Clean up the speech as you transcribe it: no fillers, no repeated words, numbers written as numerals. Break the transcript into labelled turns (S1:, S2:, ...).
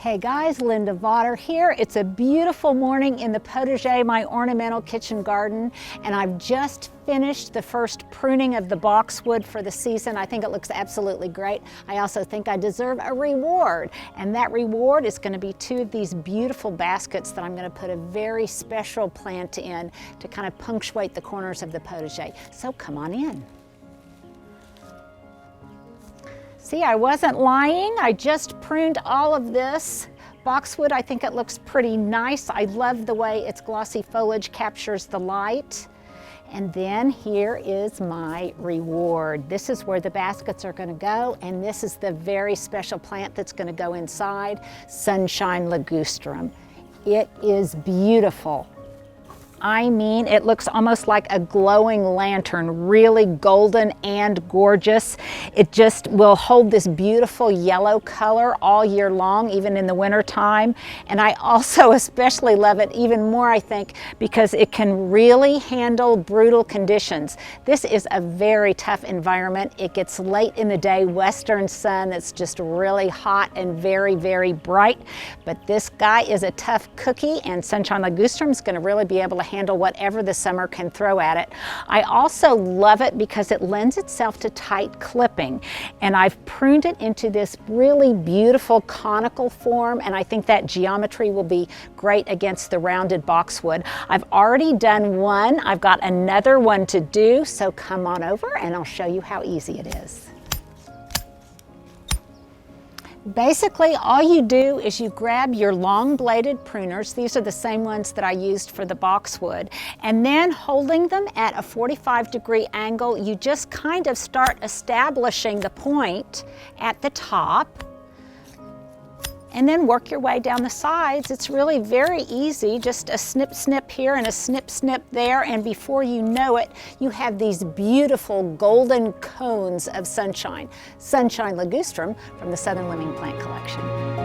S1: Hey guys, Linda Vater here. It's a beautiful morning in the potager, my ornamental kitchen garden, and I've just finished the first pruning of the boxwood for the season. I think it looks absolutely great. I also think I deserve a reward, and that reward is going to be two of these beautiful baskets that I'm going to put a very special plant in to kind of punctuate the corners of the potager. So come on in. See, I wasn't lying. I just pruned all of this boxwood. I think it looks pretty nice. I love the way its glossy foliage captures the light. And then here is my reward. This is where the baskets are going to go, and this is the very special plant that's going to go inside, Sunshine Ligustrum. It is beautiful. I mean, it looks almost like a glowing lantern, really golden and gorgeous. It just will hold this beautiful yellow color all year long, even in the winter time. And I also especially love it even more, I think, because it can really handle brutal conditions. This is a very tough environment. It gets late in the day, western sun that's just really hot and very, very bright. But this guy is a tough cookie, and Sunshine Ligustrum is going to really be able to handle whatever the summer can throw at it. I also love it because it lends itself to tight clipping, and I've pruned it into this really beautiful conical form, and I think that geometry will be great against the rounded boxwood. I've already done one. I've got another one to do, so come on over and I'll show you how easy it is. Basically, all you do is you grab your long-bladed pruners. These are the same ones that I used for the boxwood. And then holding them at a 45-degree angle, you just kind of start establishing the point at the top and then work your way down the sides. It's really very easy, just a snip snip here and a snip snip there, and before you know it, you have these beautiful golden cones of sunshine. Sunshine Ligustrum from the Southern Living Plant Collection.